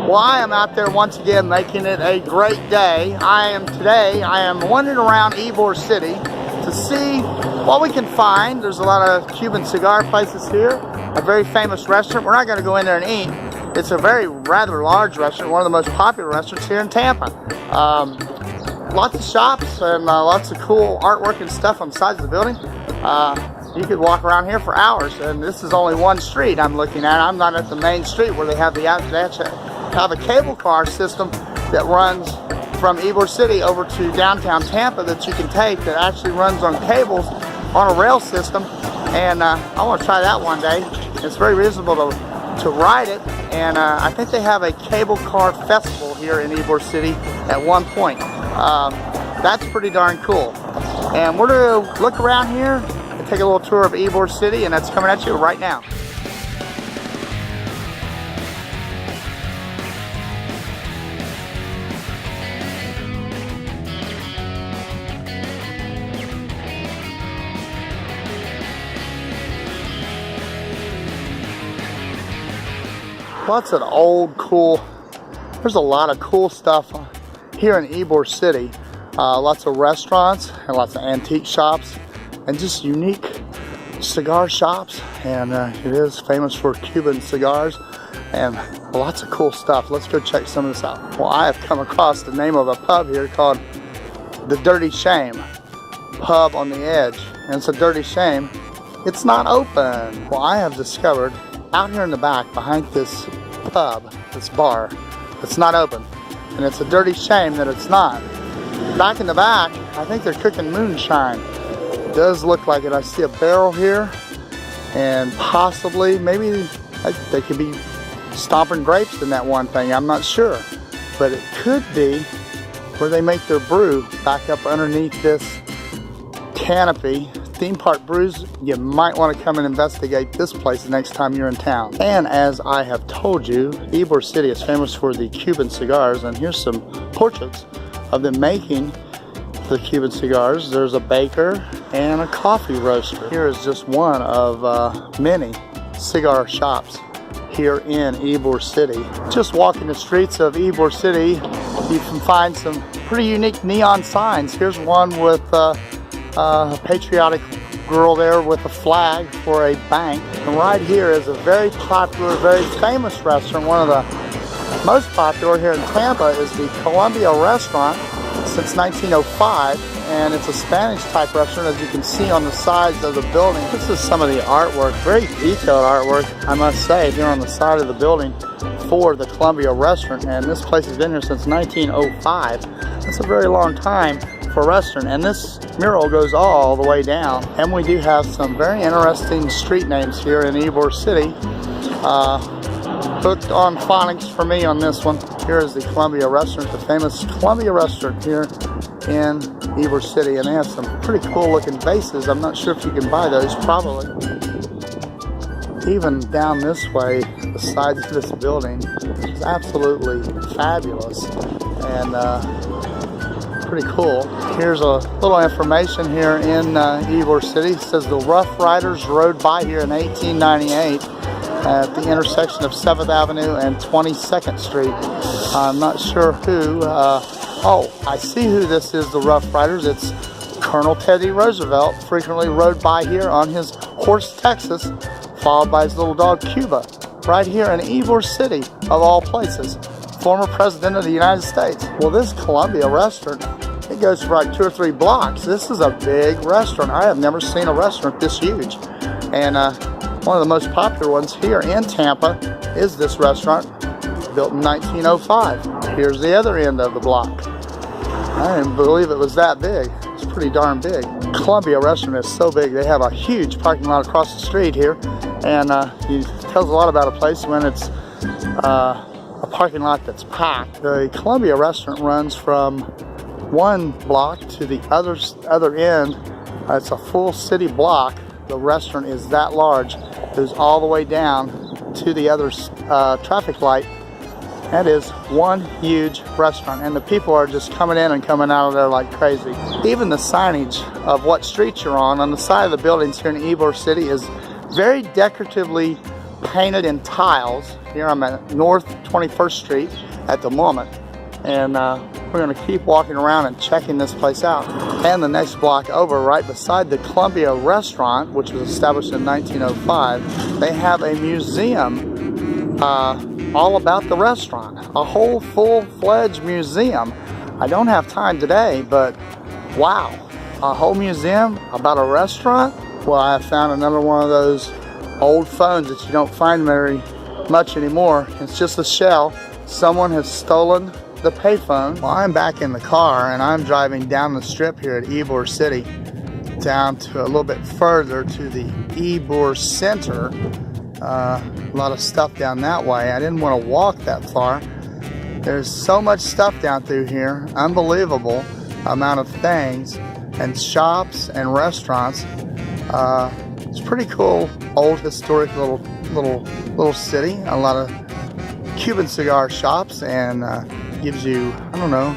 Well, I am out there once again making it a great day. Today I am wandering around Ybor City to see what we can find. There's a lot of Cuban cigar places here. A very famous restaurant. We're not going to go in there and eat. It's a rather large restaurant, one of the most popular restaurants here in Tampa. Lots of shops and lots of cool artwork and stuff on the sides of the building. You could walk around here for hours, and this is only one street I'm looking at. I'm not at the main street where they have a cable car system that runs from Ybor City over to downtown Tampa that you can take, that actually runs on cables on a rail system. And I want to try that one day. It's very reasonable to ride it, and I think they have a cable car festival here in Ybor City at one point. That's pretty darn cool. And we're going to look around here and take a little tour of Ybor City, and that's coming at you right now. Lots of old cool, there's a lot of cool stuff here in Ybor City. Lots of restaurants and lots of antique shops and just unique cigar shops, and it is famous for Cuban cigars and lots of cool stuff. Let's go check some of this out. Well, I have come across the name of a pub here called the Dirty Shame Pub on the Edge, and it's a dirty shame it's not open. Well, I have discovered out here in the back behind this pub, this bar, it's not open, and it's a dirty shame that it's not. Back in the back, I think they're cooking moonshine. It does look like it. I see a barrel here, and possibly, maybe they could be stomping grapes in that one thing. I'm not sure, but it could be where they make their brew back up underneath this canopy. Theme park brews, you might want to come and investigate this place the next time you're in town. And as I have told you, Ybor City is famous for the Cuban cigars, and here's some portraits of them making the Cuban cigars. There's a baker and a coffee roaster. Here is just one of many cigar shops here in Ybor City. Just walking the streets of Ybor City, you can find some pretty unique neon signs. Here's one with a patriotic girl there with a flag for a bank. And right here is a very popular, very famous restaurant. One of the most popular here in Tampa is the Columbia restaurant since 1905, and it's a Spanish type restaurant, as you can see on the sides of the building. This is some of the artwork, very detailed artwork, I must say, here on the side of the building for the Columbia restaurant. And this place has been here since 1905. That's a very long time for a restaurant, and this mural goes all the way down. And we do have some very interesting street names here in Ybor City. Hooked on phonics for me on this one. Here is the Columbia restaurant, the famous Columbia restaurant here in Ybor City, and they have some pretty cool looking vases. I'm not sure if you can buy those, probably. Even down this way, the sides of this building is absolutely fabulous and pretty cool. Here's a little information here in Ybor City. It says the Rough Riders rode by here in 1898 at the intersection of 7th Avenue and 22nd Street. I'm not sure who. Oh, I see who this is, the Rough Riders. It's Colonel Teddy Roosevelt frequently rode by here on his horse Texas, followed by his little dog Cuba, right here in Ybor City, of all places. Former President of the United States. Well, this Columbia restaurant, it goes for like 2 or 3 blocks. This is a big restaurant. I have never seen a restaurant this huge. And one of the most popular ones here in Tampa is this restaurant, built in 1905. Here's the other end of the block. I didn't believe it was that big. It's pretty darn big. Columbia restaurant is so big. They have a huge parking lot across the street here, and it tells a lot about a place when it's a parking lot that's packed. The Columbia restaurant runs from one block to the other end. It's a full city block. The restaurant is that large. It goes all the way down to the other traffic light. That is one huge restaurant, and the people are just coming in and coming out of there like crazy. Even the signage of what street you're on the side of the buildings here in Ybor City is very decoratively painted in tiles. Here I'm at North 21st Street at the moment, and we're going to keep walking around and checking this place out. And the next block over, right beside the Columbia restaurant, which was established in 1905, they have a museum all about the restaurant. A whole full-fledged museum. I don't have time today, but wow, a whole museum about a restaurant? Well, I have found another one of those old phones that you don't find very much anymore. It's just a shell. Someone has stolen the payphone. Well, I'm back in the car and I'm driving down the strip here at Ybor City, down to a little bit further to the Ybor Center. A lot of stuff down that way. I didn't want to walk that far. There's so much stuff down through here. Unbelievable amount of things and shops and restaurants. It's pretty cool, old historic little city. A lot of Cuban cigar shops, and gives you, I don't know,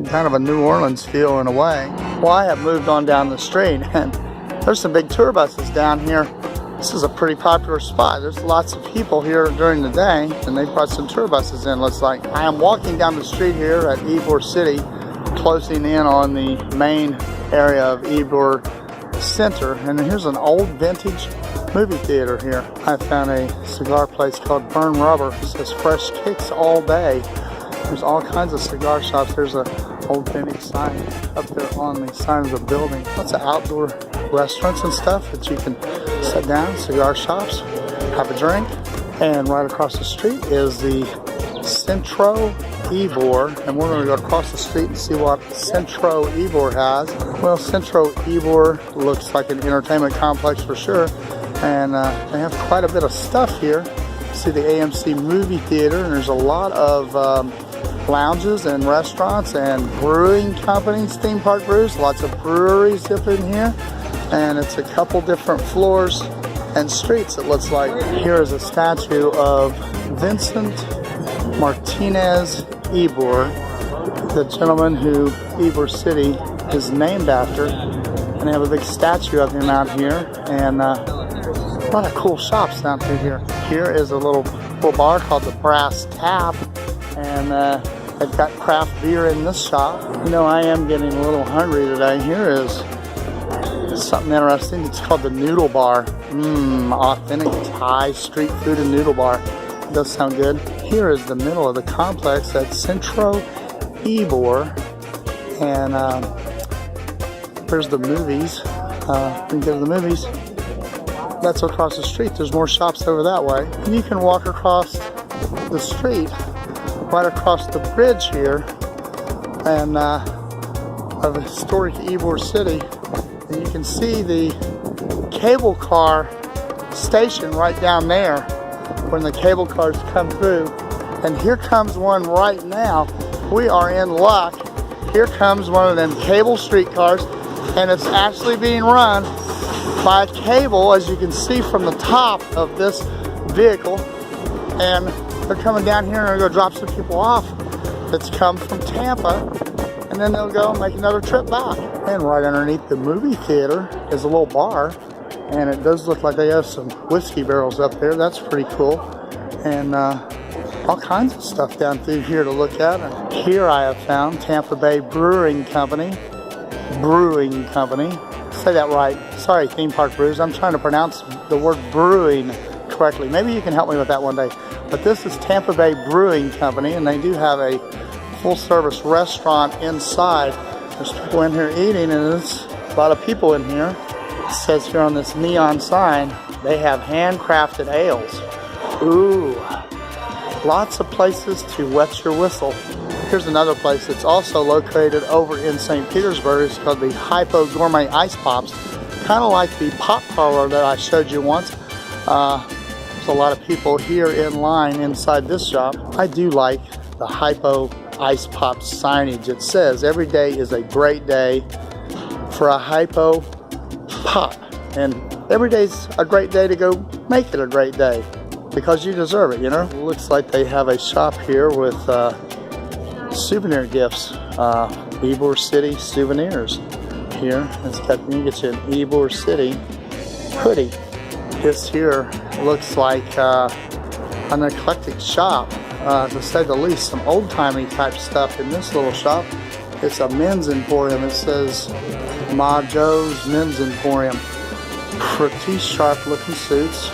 kind of a New Orleans feel in a way. Well, I have moved on down the street, and there's some big tour buses down here. This is a pretty popular spot. There's lots of people here during the day, and they brought some tour buses in, looks like. I am walking down the street here at Ybor City, closing in on the main area of Ybor Center, and here's an old vintage movie theater here. I found a cigar place called Burn Rubber. It says fresh kicks all day. There's all kinds of cigar shops. There's an old vintage sign up there on the side of the building. Lots of outdoor restaurants and stuff that you can sit down, cigar shops, have a drink. And right across the street is the Centro Ybor, and we're going to go across the street and see what Centro Ybor has. Well, Centro Ybor looks like an entertainment complex for sure, and they have quite a bit of stuff here. See the AMC movie theater, and there's a lot of lounges and restaurants and brewing companies, theme park brews, lots of breweries up in here, and it's a couple different floors and streets, it looks like. Here is a statue of Vicente Martinez-Ybor, the gentleman who Ybor City is named after, and they have a big statue of him out here, and a lot of cool shops down through here. Here is a little bar called the Brass Tap, and they've got craft beer in this shop. You know, I am getting a little hungry today. Here is something interesting. It's called the Noodle Bar. Authentic Thai street food and noodle bar. It does sound good. Here is the middle of the complex at Centro Ybor, and there's the movies. We can go to the movies. That's across the street. There's more shops over that way. And you can walk across the street, right across the bridge here, and of historic Ybor City. And you can see the cable car station right down there when the cable cars come through. And here comes one right now. We are in luck. Here comes one of them cable streetcars, and it's actually being run by a cable, as you can see from the top of this vehicle. And they're coming down here and they're going to drop some people off that's come from Tampa, and then they'll go and make another trip back. And right underneath the movie theater is a little bar, and it does look like they have some whiskey barrels up there. That's pretty cool. And all kinds of stuff down through here to look at. And here I have found Tampa Bay Brewing Company. Say that right. Sorry, theme park brews. I'm trying to pronounce the word brewing correctly. Maybe you can help me with that one day. But this is Tampa Bay Brewing Company, and they do have a full-service restaurant inside. There's people in here eating, and there's a lot of people in here. It says here on this neon sign, they have handcrafted ales. Ooh, lots of places to wet your whistle. Here's another place that's also located over in St. Petersburg. It's called the Hypo Gourmet Ice Pops. Kind of like the pop parlor that I showed you once. There's a lot of people here in line inside this shop. I do like the Hypo Ice Pop signage. It says every day is a great day for a Hypo Pop. And every day's a great day to go make it a great day, because you deserve it, you know? It looks like they have a shop here with souvenir gifts, Ybor City souvenirs here. It's got, you can get you an Ybor City hoodie. This here looks like an eclectic shop, to say the least. Some old-timey type stuff in this little shop. It's a men's emporium. It says Ma Joe's Men's Emporium. Pretty sharp looking suits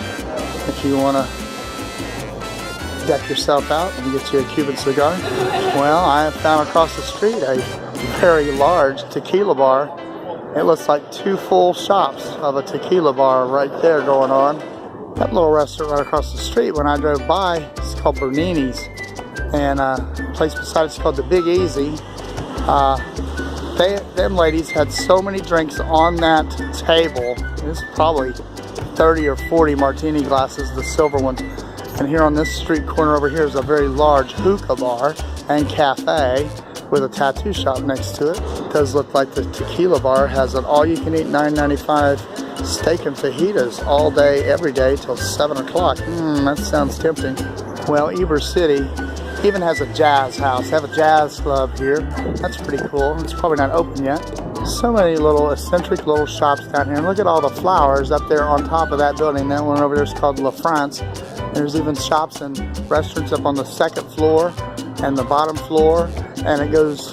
if you want to deck yourself out and get you a Cuban cigar. Well, I have found across the street a very large tequila bar. It looks like two full shops of a tequila bar right there going on. That little restaurant right across the street, when I drove by, it's called Bernini's, and a place beside it's called the Big Easy. Them ladies had so many drinks on that table. It's probably 30 or 40 martini glasses, the silver ones. And here on this street corner over here is a very large hookah bar and cafe with a tattoo shop next to it. It does look like the tequila bar has an all-you-can-eat $9.95 steak and fajitas all day, every day till 7 o'clock. That sounds tempting. Well, Ybor City even has a jazz house. They have a jazz club here. That's pretty cool. It's probably not open yet. So many little eccentric little shops down here. And look at all the flowers up there on top of that building. That one over there is called La France. There's even shops and restaurants up on the second floor and the bottom floor. And it goes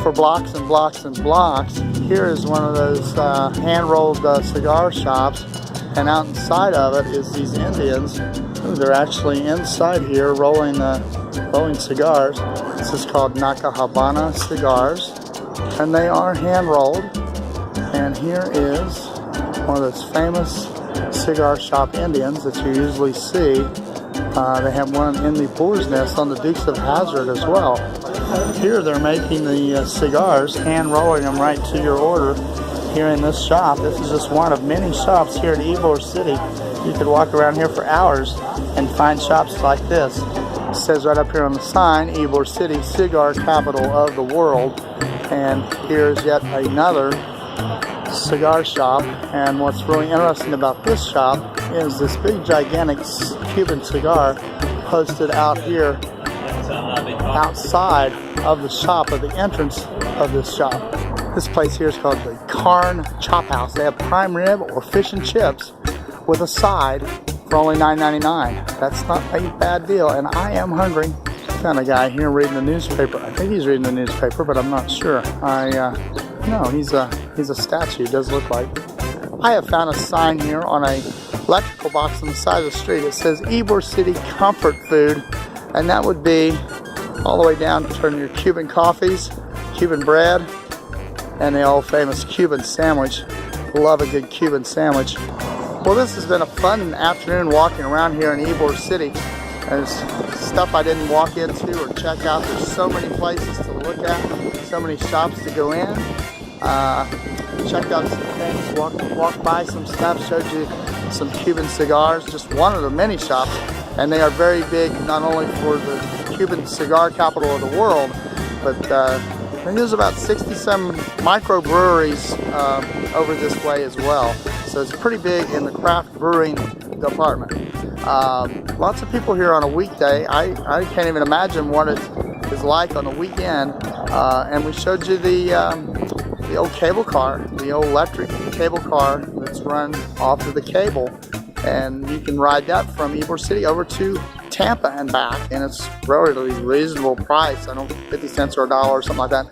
for blocks and blocks and blocks. Here is one of those hand-rolled cigar shops. And out inside of it is these Indians. Ooh, they're actually inside here rolling cigars. This is called Naka Habana cigars, and they are hand rolled. And here is one of those famous cigar shop Indians that you usually see. They have one in the Boar's Nest on the Dukes of Hazzard as well. Here they're making the cigars, hand rolling them right to your order here in this shop. This is just one of many shops here in Ybor City. You could walk around here for hours and find shops like this. It says right up here on the sign, Ybor City, cigar capital of the world. And here's yet another cigar shop. And what's really interesting about this shop is this big gigantic Cuban cigar posted out here outside of the shop, at the entrance of this shop. This place here is called the Carn Chop House. They have prime rib or fish and chips with a side for only $9.99. That's not a bad deal, and I am hungry. Found a guy here reading the newspaper. I think he's reading the newspaper, but I'm not sure. No, he's a statue. Does look like. I have found a sign here on a electrical box on the side of the street. It says Ybor City Comfort Food, and that would be all the way down to your Cuban coffees, Cuban bread, and the old famous Cuban sandwich. Love a good Cuban sandwich. Well, this has been a fun afternoon walking around here in Ybor City. There's stuff I didn't walk into or check out. There's so many places to look at, so many shops to go in. Checked out some things, walked by some stuff, showed you some Cuban cigars, just one of the many shops. And they are very big, not only for the Cuban cigar capital of the world, but I think there's about 60-some microbreweries over this way as well. So it's pretty big in the craft brewing department. Lots of people here on a weekday. I can't even imagine what it is like on a weekend. And we showed you the old cable car, the old electric cable car that's run off of the cable. And you can ride that from Ybor City over to Tampa and back, and it's relatively reasonable price. I don't know, 50 cents or $1 or something like that.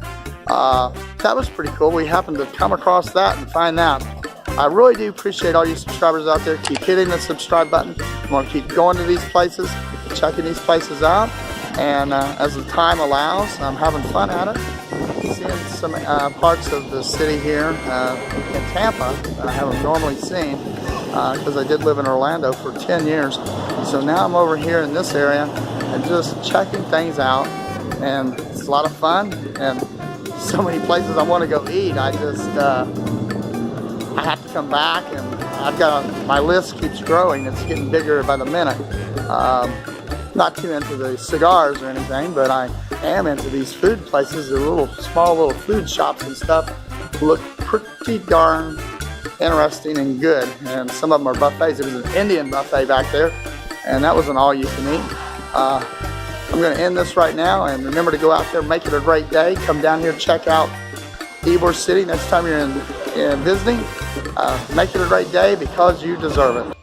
That was pretty cool. We happened to come across that and find that. I really do appreciate all you subscribers out there. Keep hitting the subscribe button. I'm going to keep going to these places, checking these places out, and as the time allows, I'm having fun at it. Seeing some parts of the city here in Tampa that I haven't normally seen, because I did live in Orlando for 10 years. So now I'm over here in this area and just checking things out, and it's a lot of fun, and so many places I want to go eat. I have to come back, and my list keeps growing. It's getting bigger by the minute. Not too into the cigars or anything, but I am into these food places. The small little food shops and stuff look pretty darn interesting and good, and some of them are buffets. There was an Indian buffet back there, and that was an all-you-can-eat. I'm going to end this right now, and remember to go out there, make it a great day. Come down here, check out Ybor City next time you're in visiting. Make it a great day because you deserve it.